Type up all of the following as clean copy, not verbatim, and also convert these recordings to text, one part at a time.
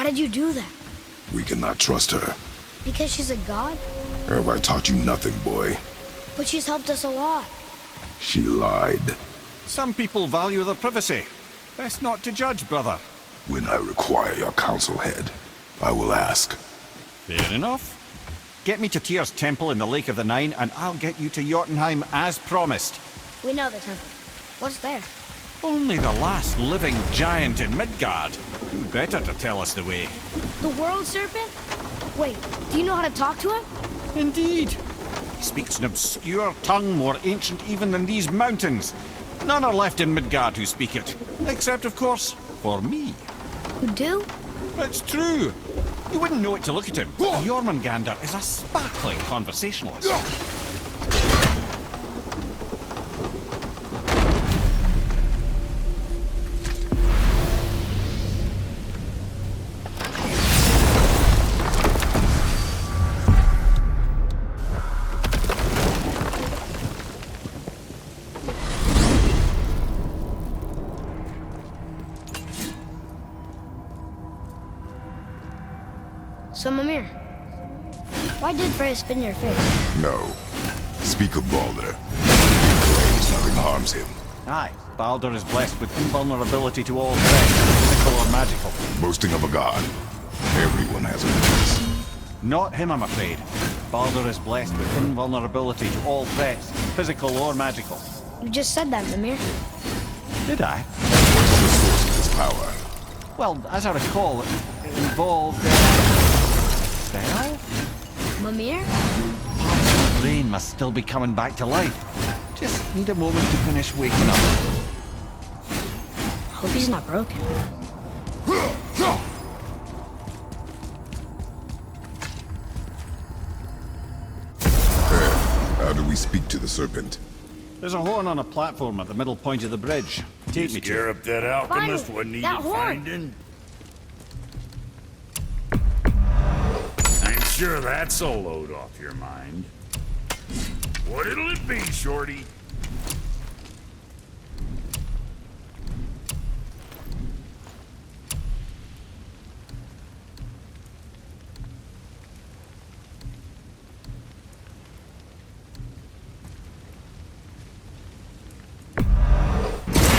did you do that? We cannot trust her. Because she's a god? Have I taught you nothing, boy? But she's helped us a lot. She lied. Some people value their privacy. Best not to judge, brother. When I require your counsel, head, I will ask. Fair enough. Get me to Tyr's temple in the Lake of the Nine, and I'll get you to Jotunheim as promised. We know the temple. What's there? Only the last living giant in Midgard. Who better to tell us the way? The world serpent? Wait, do you know how to talk to him? Indeed. He speaks an obscure tongue more ancient even than these mountains. None are left in Midgard who speak it. Except, of course, for me. You do? It's true. You wouldn't know it to look at him. Jormungandr is a sparkling conversationalist. So, Mimir, why did Freya spin your face? No. Speak of Baldur. Claims nothing harms him. Aye, Baldur is blessed with invulnerability to all threats, physical or magical. Boasting of a god. Everyone has a weakness. Not him, I'm afraid. Baldur is blessed with invulnerability to all threats, physical or magical. You just said that, Mimir. Did I? What's the source of his power? Well, as I recall, it involved... spell? Mimir? My brain must still be coming back to life. Just need a moment to finish waking up. Hope he's not broken. How do we speak to the serpent? There's a horn on a platform at the middle point of the bridge. Take me to Scare it. up that alchemist Finally, what needed that horn. finding? I'm sure that's a load off your mind. What'll it be, Shorty?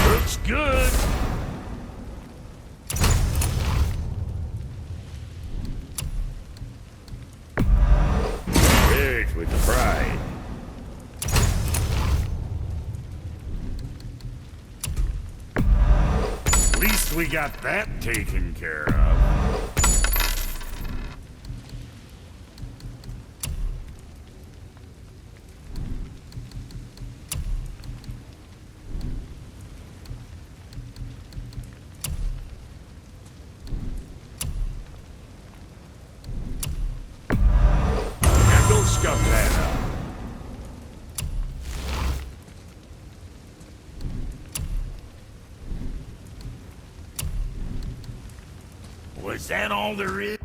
Looks good. There's with the pride. At least we got that taken care of. Now go scuff that up. Was that all there is?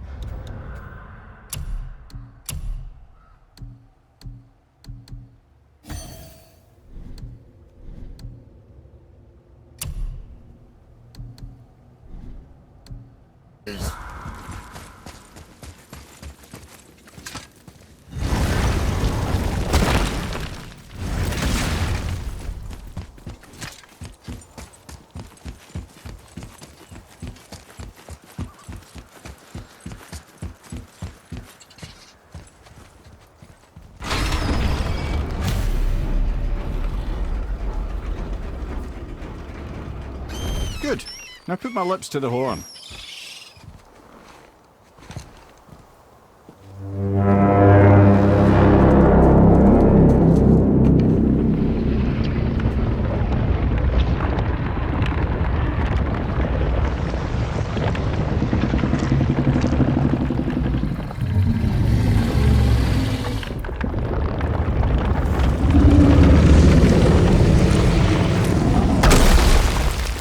Good. Now put my lips to the horn.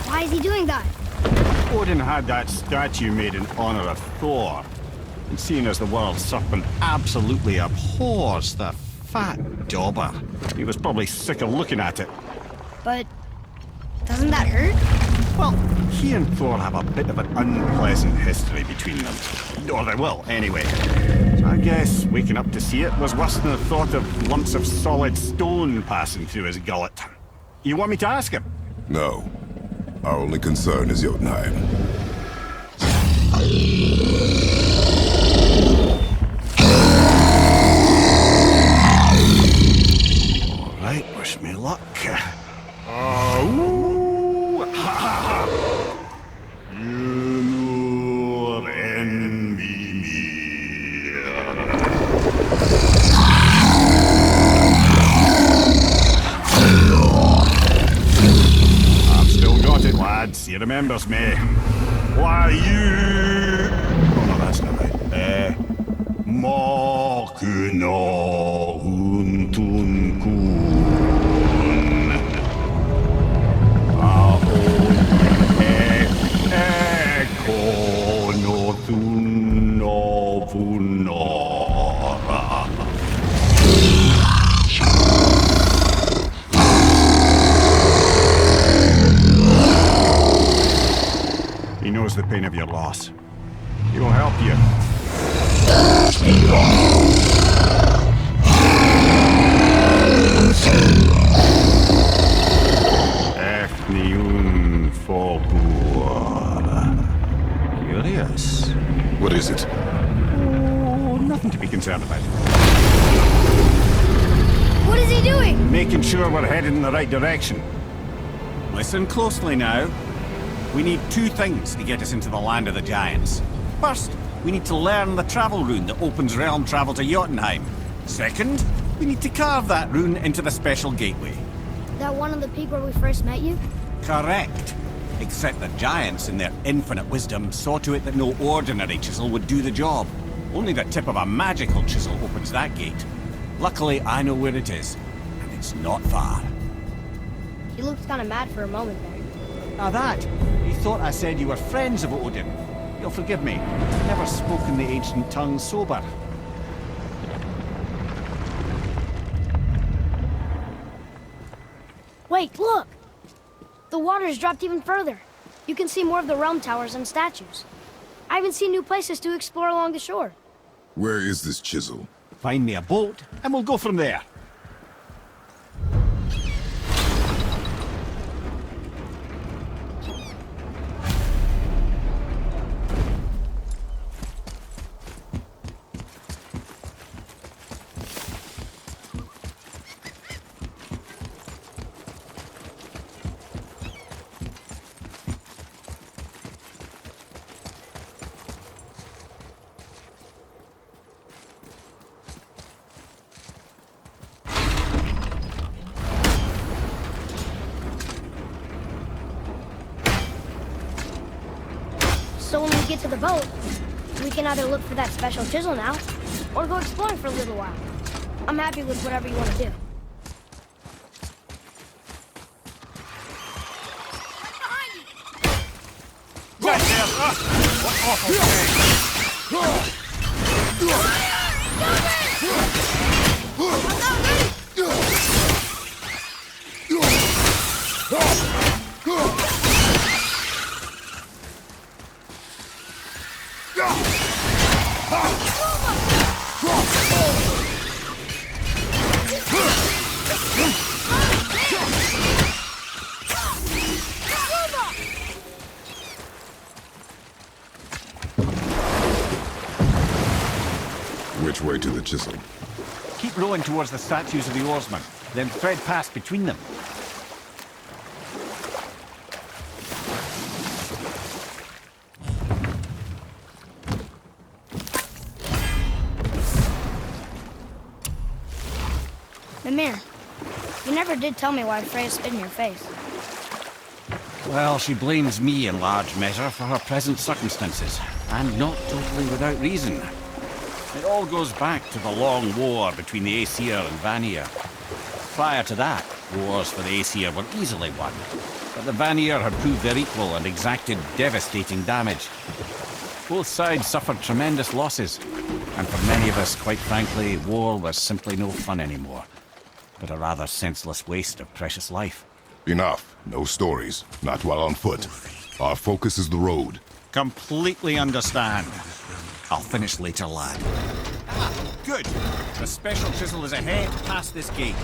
Why is he doing that? Odin had that statue made in honor of Thor. And seeing as the world serpent absolutely abhors the fat dauber, he was probably sick of looking at it. But doesn't that hurt? Well, he and Thor have a bit of an unpleasant history between them. Or they will, anyway. So I guess waking up to see it was worse than the thought of lumps of solid stone passing through his gullet. You want me to ask him? No. Our only concern is Jotunheim. All right, wish me luck. You envy me. I've still got it, lads. He remembers me. Why you? Oh no, that's not right. Makuna huntun kun. Ekono thun novunora. He knows the pain of your loss. He will help you. Efniun Fogur. Curious. What is it? Oh, nothing to be concerned about. What is he doing? Making sure we're headed in the right direction. Listen closely now. We need two things to get us into the land of the giants. First, we need to learn the travel rune that opens realm travel to Jotunheim. Second, we need to carve that rune into the special gateway. That one of the peak where we first met you? Correct. Except the giants, in their infinite wisdom, saw to it that no ordinary chisel would do the job. Only the tip of a magical chisel opens that gate. Luckily, I know where it is, and it's not far. He looked kind of mad for a moment there. Now that, you thought I said you were friends of Odin. You'll forgive me. I've never spoken the ancient tongue sober. Wait, look! The water's dropped even further. You can see more of the realm towers and statues. I even see new places to explore along the shore. Where is this chisel? Find me a boat, and we'll go from there. So when we get to the boat, we can either look for that special chisel now, or go exploring for a little while. I'm happy with whatever you want to do. Right there! What awful Which way to the chisel? Keep rowing towards the statues of the oarsmen, then thread past between them. Mimir, you never did tell me why Freya spit in your face. Well, she blames me in large measure for her present circumstances, and not totally without reason. It all goes back to the long war between the Aesir and Vanir. Prior to that, wars for the Aesir were easily won, but the Vanir had proved their equal and exacted devastating damage. Both sides suffered tremendous losses, and for many of us, quite frankly, war was simply no fun anymore, but a rather senseless waste of precious life. Enough. No stories. Not while on foot. Our focus is the road. Completely understand. I'll finish later, lad. Ah, good. The special chisel is ahead past this gate.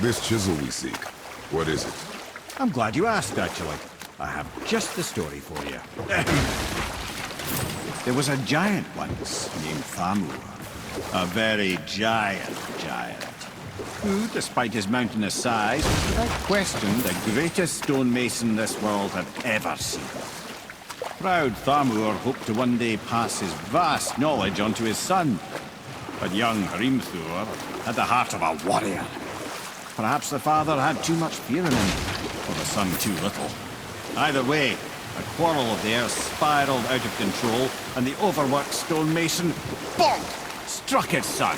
This chisel we seek, what is it? I'm glad you asked, actually. I have just the story for you. There was a giant once named Thamur. A very giant, who, despite his mountainous size, was without question the greatest stonemason this world had ever seen. Proud Thamur hoped to one day pass his vast knowledge on to his son. But young Hrimthur had the heart of a warrior. Perhaps the father had too much fear in him, or the son too little. Either way, a quarrel of theirs spiraled out of control, and the overworked stonemason, bonk, struck his son.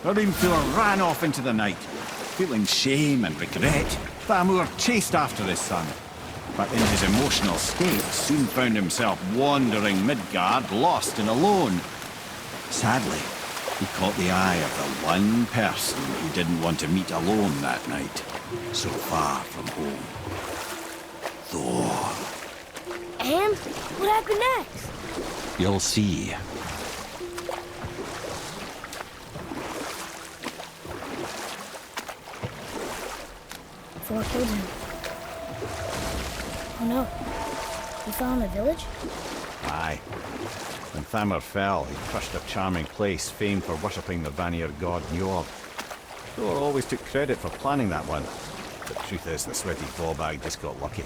Hrimthur ran off into the night. Feeling shame and regret, Thamur chased after his son. But in his emotional state, soon found himself wandering Midgard, lost and alone. Sadly, he caught the eye of the one person he didn't want to meet alone that night, so far from home. Thor. And what happened next? You'll see. Thor killed him. Oh no. He fell in the village? Aye. When Thamur fell, he crushed a charming place famed for worshipping the Vanir god Njord. Thor always took credit for planning that one. The truth is, the sweaty ballbag just got lucky.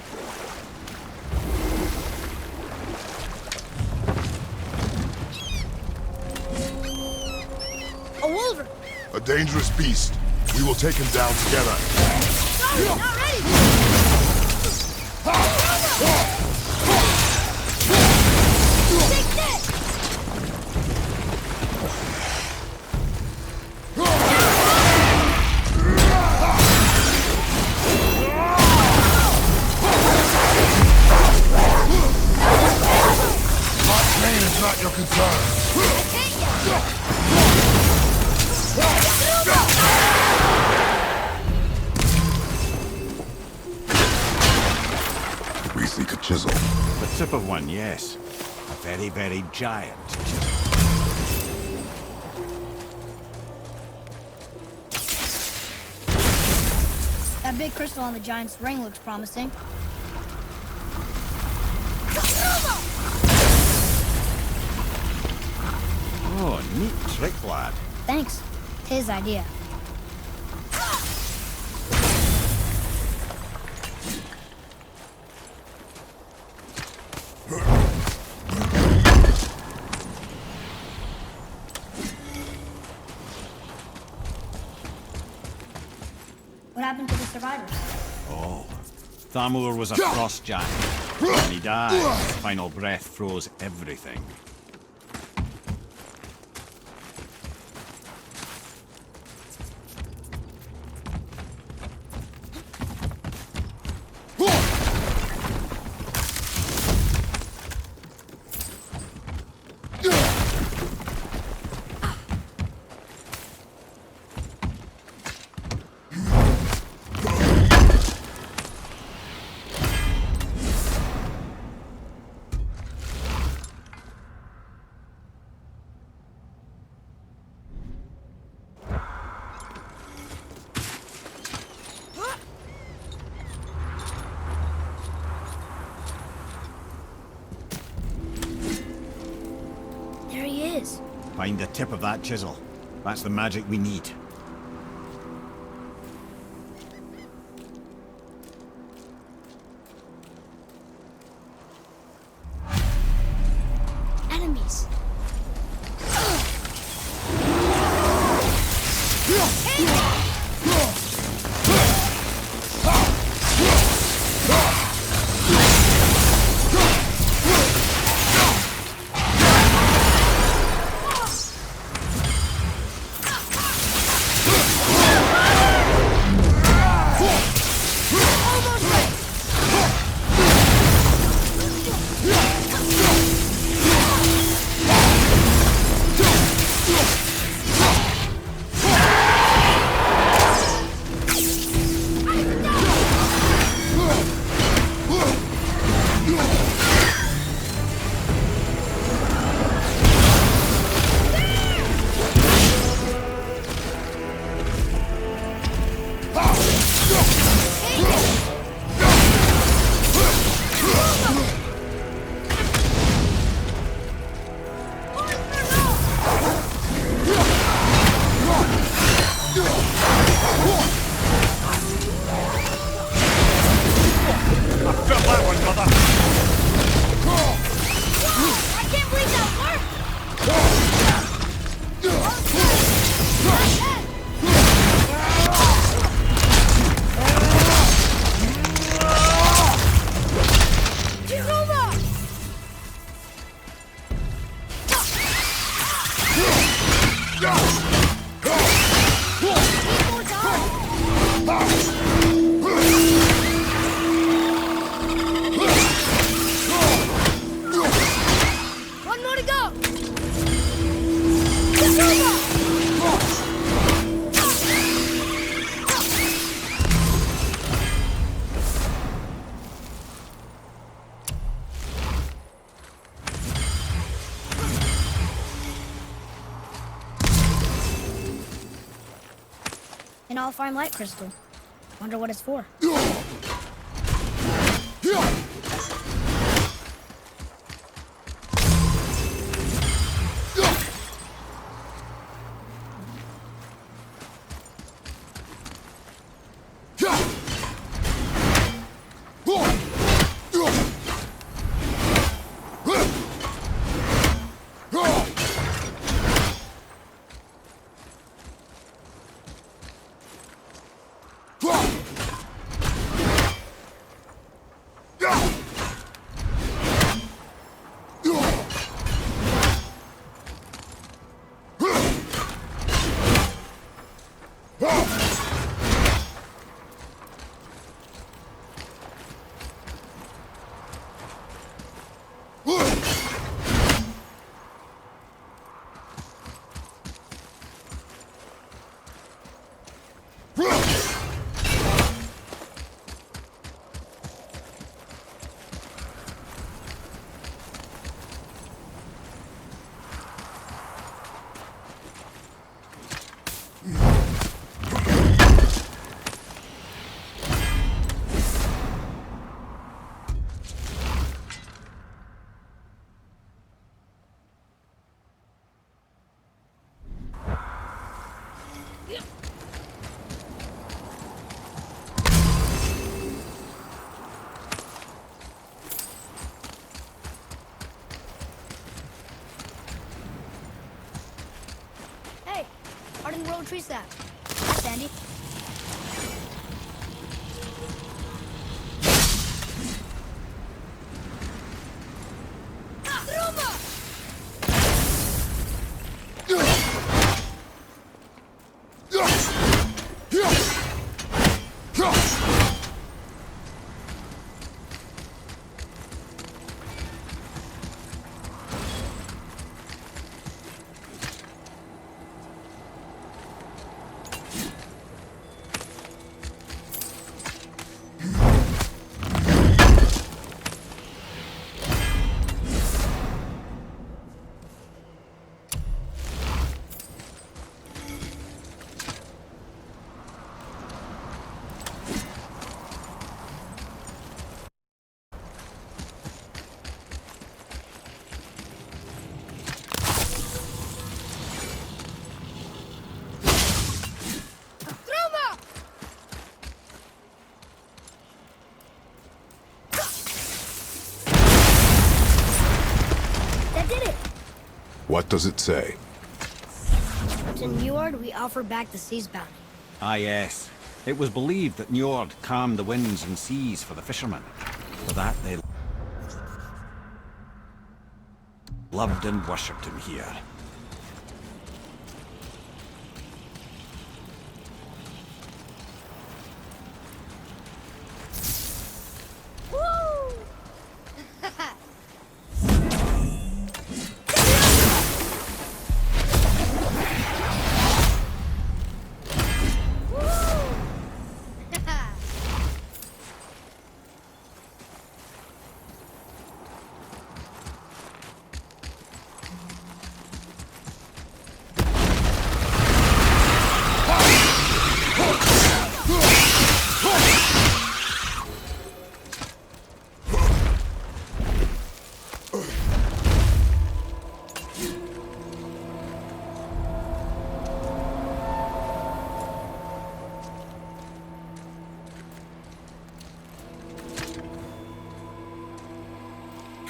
A wolver! A dangerous beast. We will take him down together. Sorry, not ready! Take this! My pain is not your concern. We seek a chisel. The tip of one, yes. A very, very giant chisel. That big crystal on the giant's ring looks promising. Oh, neat trick, lad. Thanks. His idea. What happened to the survivors? Oh, Thamur was a frost giant. When he died, his final breath froze everything. is? Find the tip of that chisel. That's the magic we need. Enemies. One more to go! An all-fine light crystal. Wonder what it's for. Hey, part of the road trees that. That's Sandy. What does it say? To Njord, we offer back the sea's bounty. Ah, yes. It was believed that Njord calmed the winds and seas for the fishermen. For that, they loved and worshipped him here.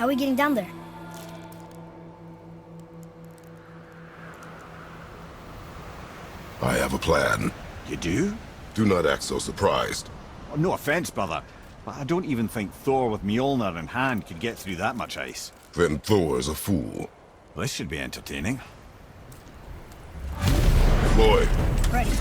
How are we getting down there? I have a plan. You do? Do not act so surprised. Oh, no offense, brother, but I don't even think Thor with Mjolnir in hand could get through that much ice. Then Thor's a fool. This should be entertaining. Boy, Ready.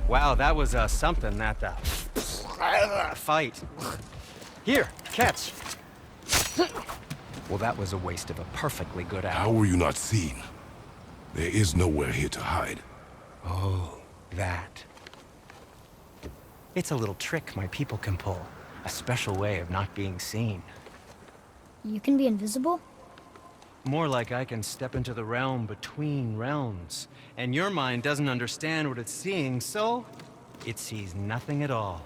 Wow, that was something, that fight. Here, catch. Well, that was a waste of a perfectly good hour. how were you not seen? There is nowhere here to hide. Oh, that. It's a little trick my people can pull. A special way of not being seen. You can be invisible? More like I can step into the realm between realms. And your mind doesn't understand what it's seeing, so it sees nothing at all.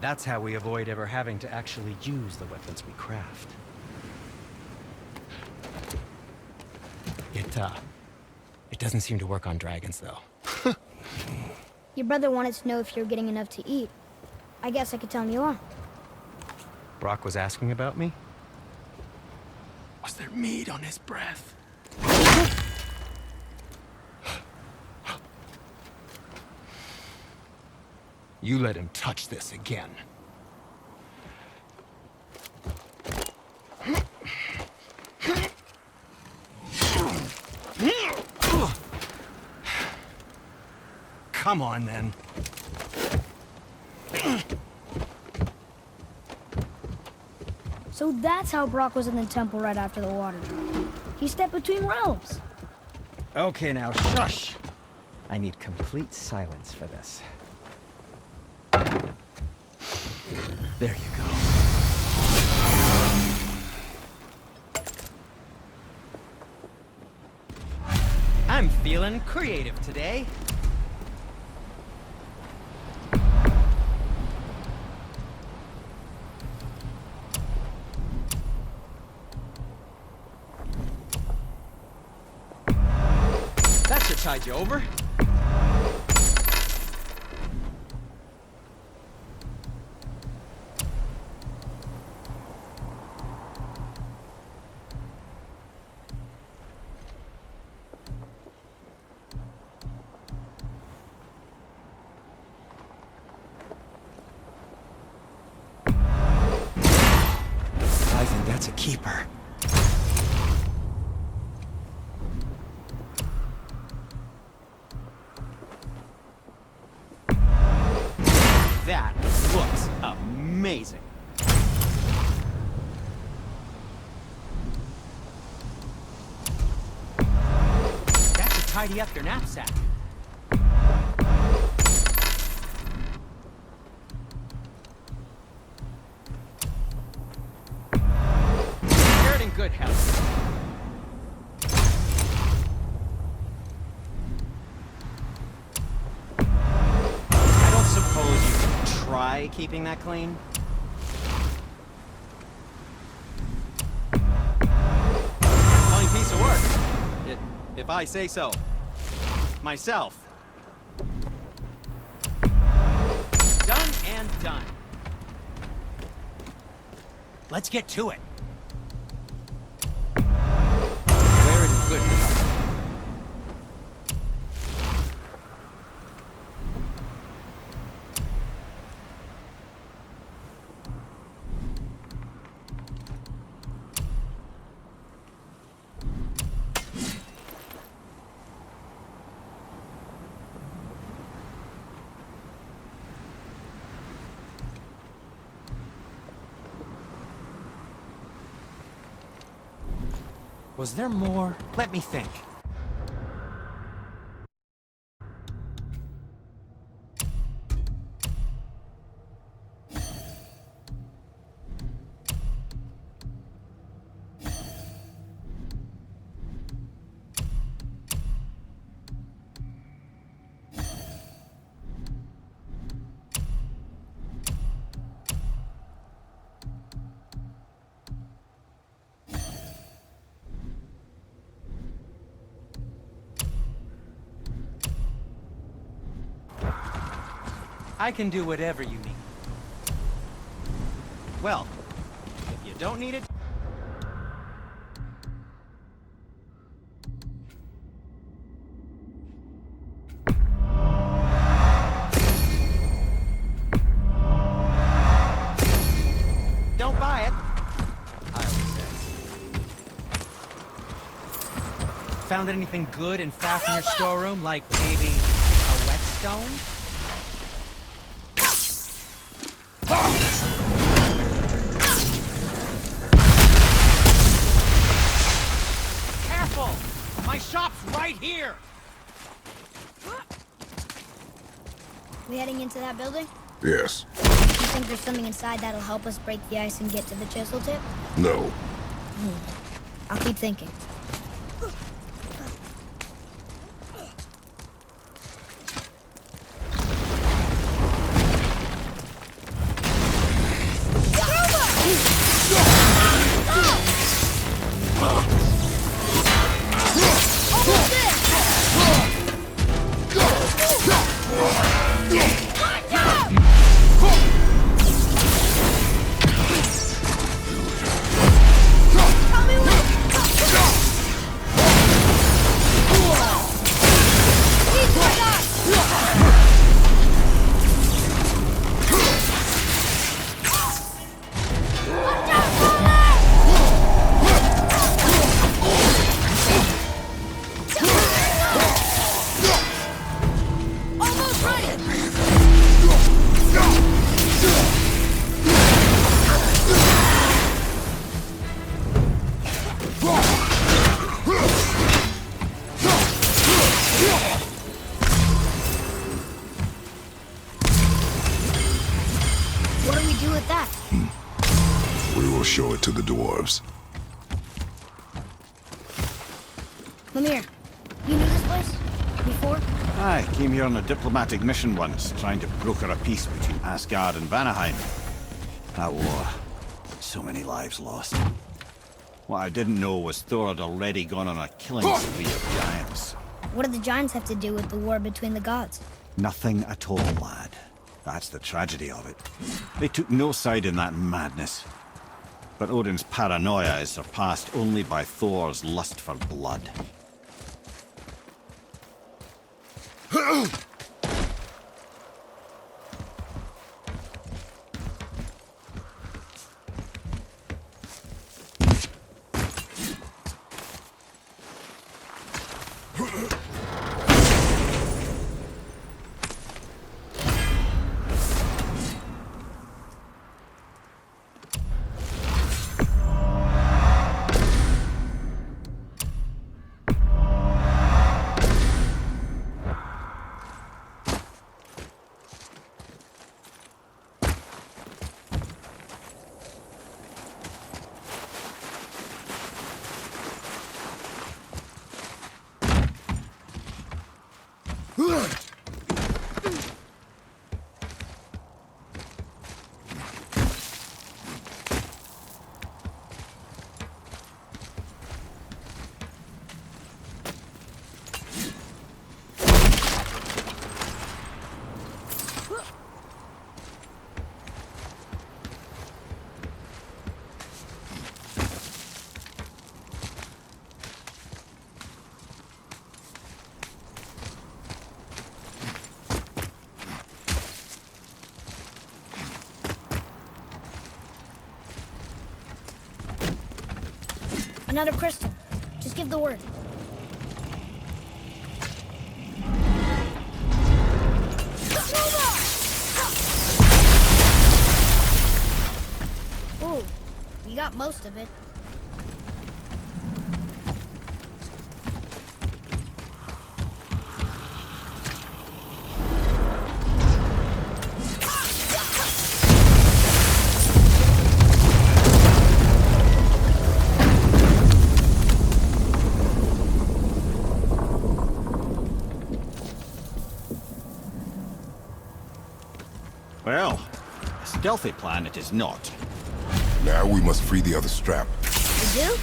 That's how we avoid ever having to actually use the weapons we craft. It doesn't seem to work on dragons, though. Your brother wanted to know if you're getting enough to eat. I guess I could tell him you are. Brock was asking about me? Was there meat on his breath? You let him touch this again. Come on, then. So that's how Brock was in the temple right after the water drop. He stepped between realms. Okay, now shush. I need complete silence for this. There you go. I'm feeling creative today. That should tide you over. I think that's a keeper. That looks amazing. That should tidy up your knapsack. You're in good health. I don't suppose you could try keeping that clean? Fine piece of work. If I say so. Myself. Done and done. Let's get to it. Wear it in good health. Was there more? Let me think. I can do whatever you need. Well, if you don't need it... Don't buy it, I always say. Found anything good and fast in your storeroom, like maybe a whetstone? Careful! My shop's right here! We heading into that building? Yes. You think there's something inside that'll help us break the ice and get to the chisel tip? No. I'll keep thinking. Almost there! with that? We will show it to the dwarves. Mimir, you knew this place? Before? I came here on a diplomatic mission once, trying to broker a peace between Asgard and Vanaheim. That war, so many lives lost. What I didn't know was Thor had already gone on a killing spree of giants. What did the giants have to do with the war between the gods? Nothing at all, lad. That's the tragedy of it. They took no side in that madness. But Odin's paranoia is surpassed only by Thor's lust for blood. Another crystal. Just give the word. Ooh, you got most of it. Well, a stealthy plan it is not. Now we must free the other strap. You do?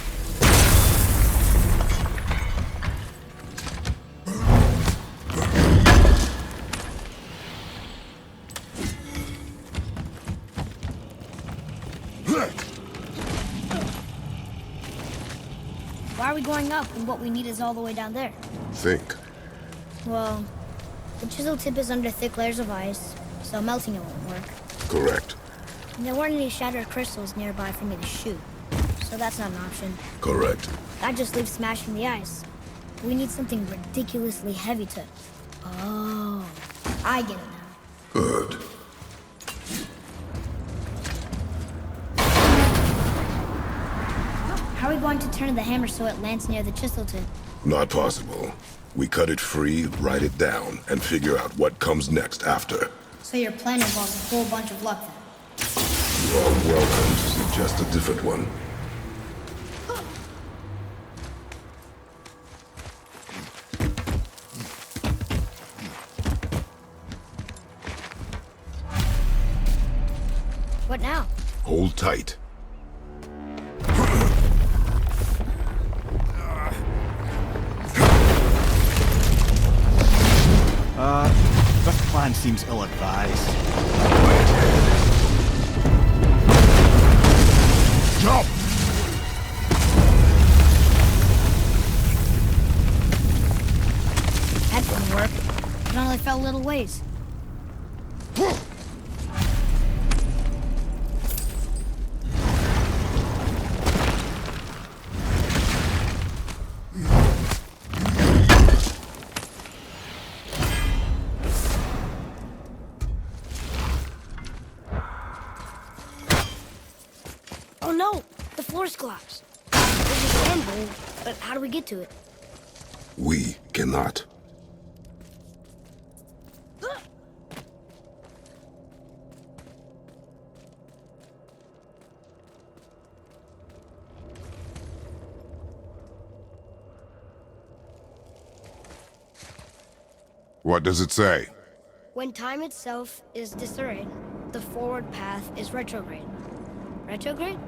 Why are we going up when what we need is all the way down there? Think. Well, the chisel tip is under thick layers of ice, so melting it won't work. Correct. And there weren't any shattered crystals nearby for me to shoot, so that's not an option. Correct. That just leaves smashing the ice. We need something ridiculously heavy to... Oh, I get it now. Good. How are we going to turn the hammer so it lands near the chisel tip? Not possible. We cut it free, write it down, and figure out what comes next after. So your plan involves a whole bunch of luck then? You are welcome to suggest a different one. What now? Hold tight. This plan seems ill-advised. Jump! That didn't work. It only fell little ways. Oh no! The floor's collapsed. There's a sand bowl, but how do we get to it? We cannot. What does it say? When time itself is disarrayed, the forward path is retrograde. Retrograde?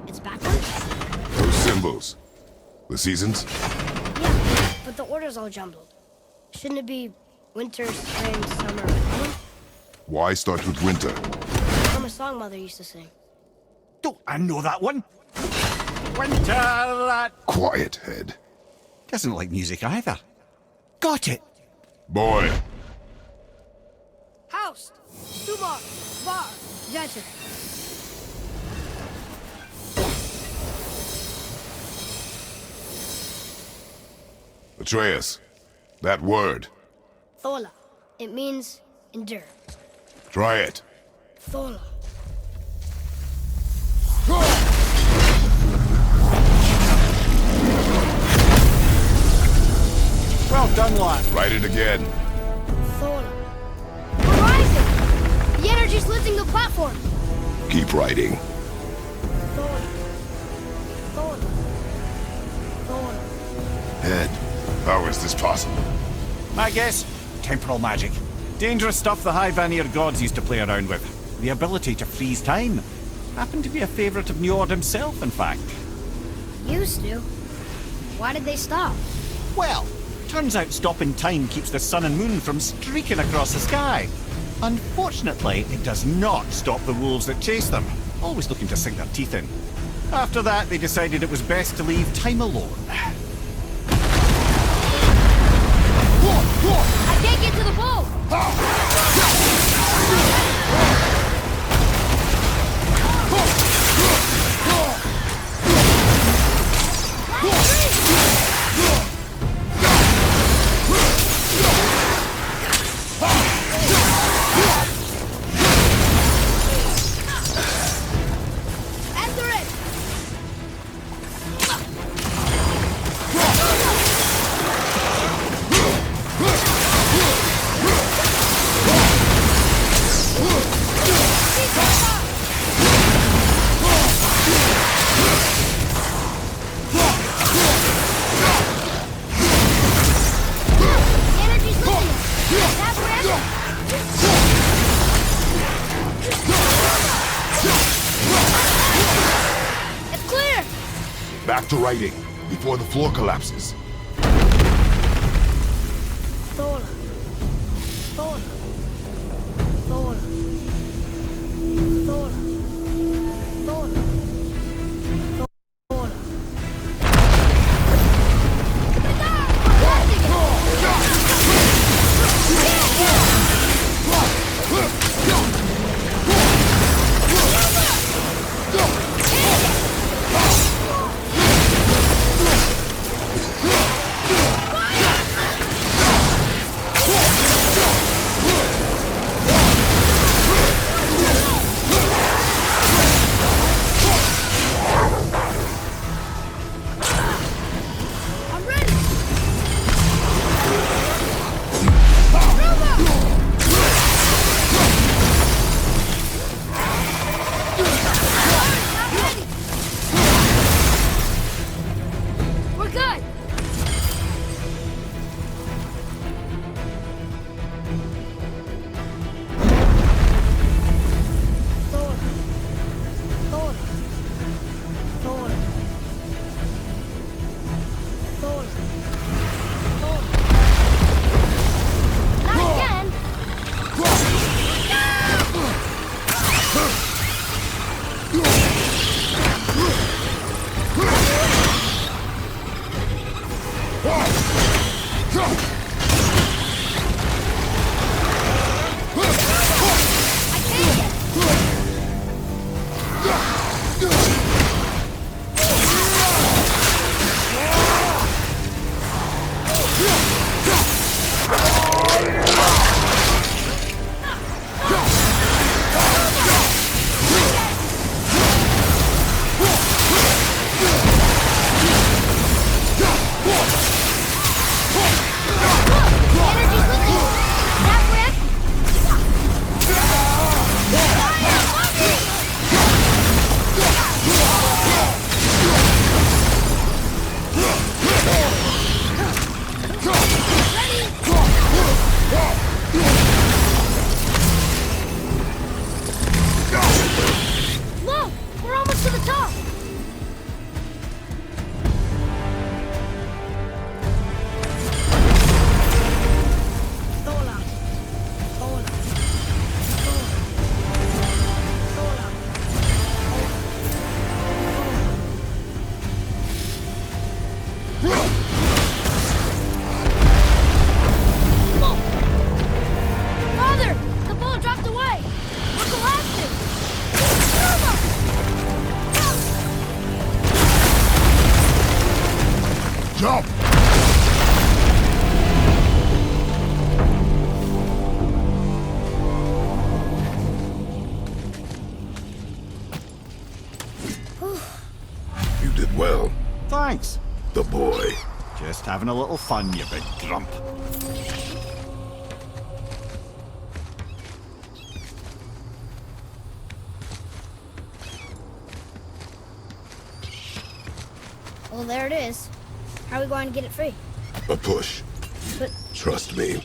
It's backwards? Those symbols. The seasons? Yeah, but the order's all jumbled. Shouldn't it be winter, spring, summer, autumn? Why start with winter? From a song Mother used to sing. Don't I know that one? Winter, that Quiet, head. doesn't like music either. Got it. Boy, House! Subar! Bar! Jeter! Atreus. That word. Thola. It means endure. Try it. Thola. Well done, lad. Write it again. Thola. We're rising! The energy's lifting the platform! Keep writing. Thola. Thola. Thola. Head. How is this possible? My guess? Temporal magic. Dangerous stuff the High Vanir gods used to play around with. The ability to freeze time. Happened to be a favourite of Njord himself, in fact. Used to. Why did they stop? Well, turns out stopping time keeps the sun and moon from streaking across the sky. Unfortunately, it does not stop the wolves that chase them, always looking to sink their teeth in. After that, they decided it was best to leave time alone. I can't get to the boat! Enter it! Energy's lifting us! That's where it's clear! Back to writing, before the floor collapses. Thola. Thola. Thola. Thola. Thola. Thola. Jump! You did well. Thanks. The boy. Just having a little fun, you big grump. Well, there it is. How are we going to get it free? A push. But Trust me.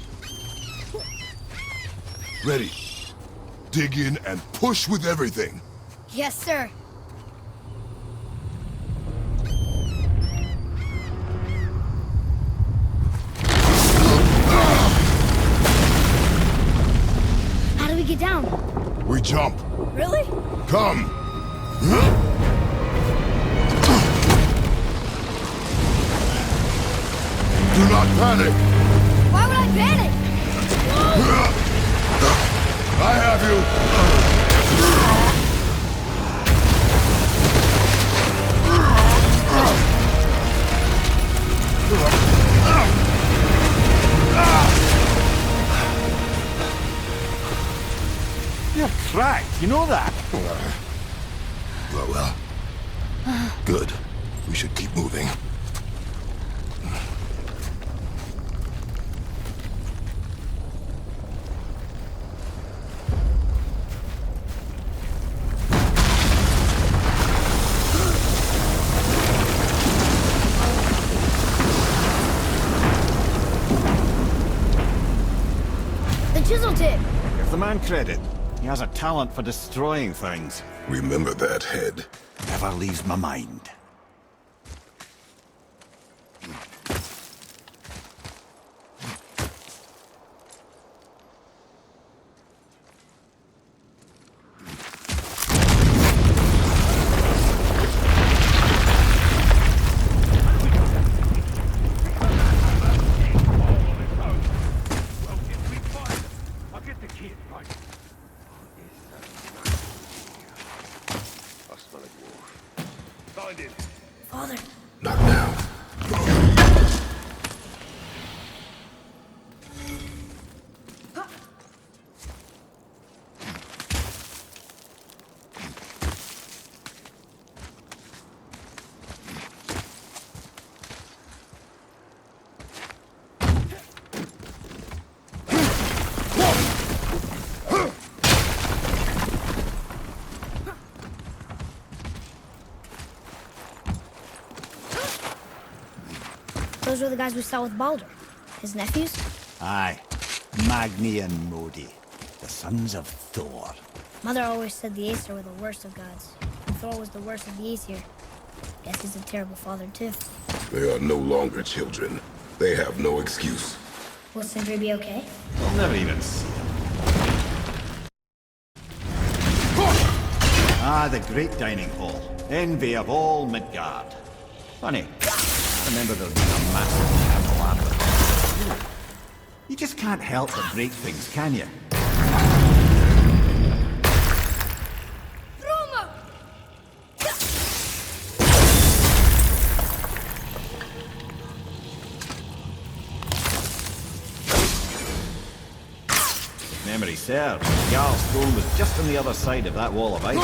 Ready. Dig in and push with everything. yes, sir. How do we get down? We jump. Really? Come. Do not panic. Why would I panic? I have you. You're cracked, you know that? Well. Good. We should keep moving. The chisel tip. Give the man credit. He has a talent for destroying things. Remember that head. Never leaves my mind. I'll get the kid, right? I smell a wolf. Find him. Father. Not now. Those were the guys we saw with Baldur. His nephews? Aye. Magni and Modi. The sons of Thor. Mother always said the Aesir were the worst of gods. And Thor was the worst of the Aesir. Guess he's a terrible father, too. They are no longer children. They have no excuse. Will Sindri be okay? We'll never even see him. Ah, the great dining hall. Envy of all Midgard. Funny. I remember there being a massive camel after. You just can't help but break things, can you? Memory serves. Jarl's throne was just on the other side of that wall of ice.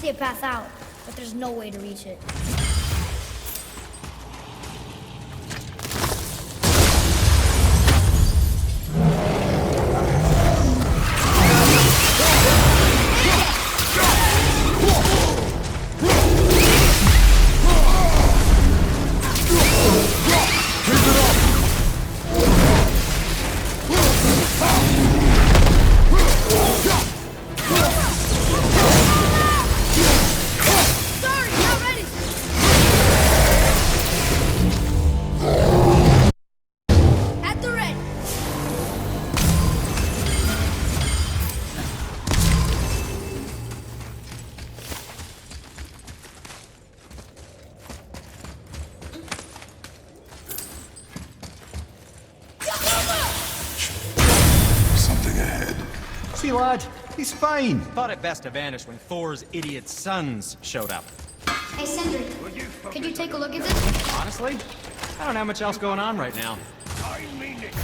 see a path out, but there's no way to reach it. See, lad, he's fine. Thought it best to vanish when Thor's idiot sons showed up. Hey, Sindri, could you take a look at this? Honestly, I don't have much else going on right now. I mean it.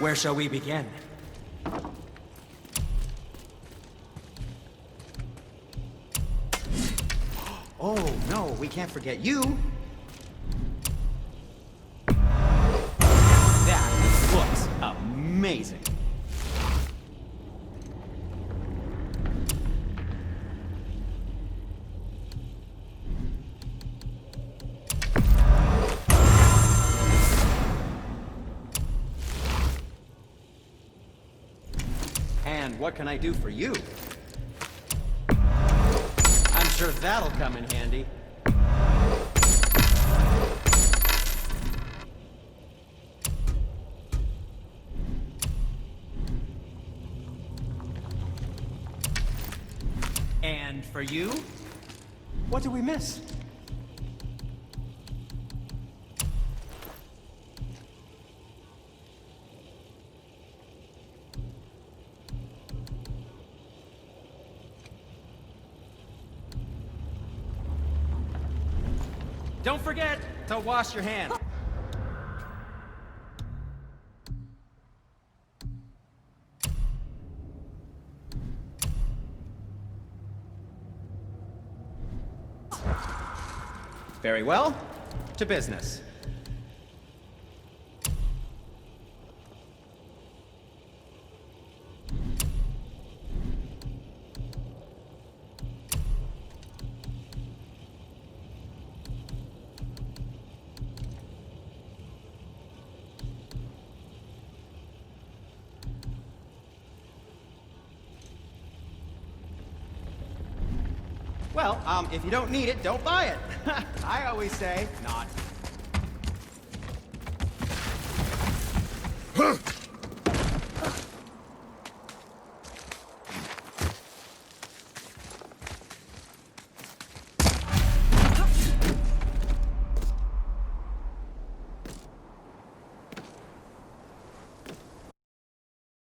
Where shall we begin? Oh, no, we can't forget you. That looks amazing. And what can I do for you? I'm sure that'll come in handy. And for you? What did we miss? Don't forget to wash your hands. Very well. To business. Well, if you don't need it, don't buy it. I always say, not.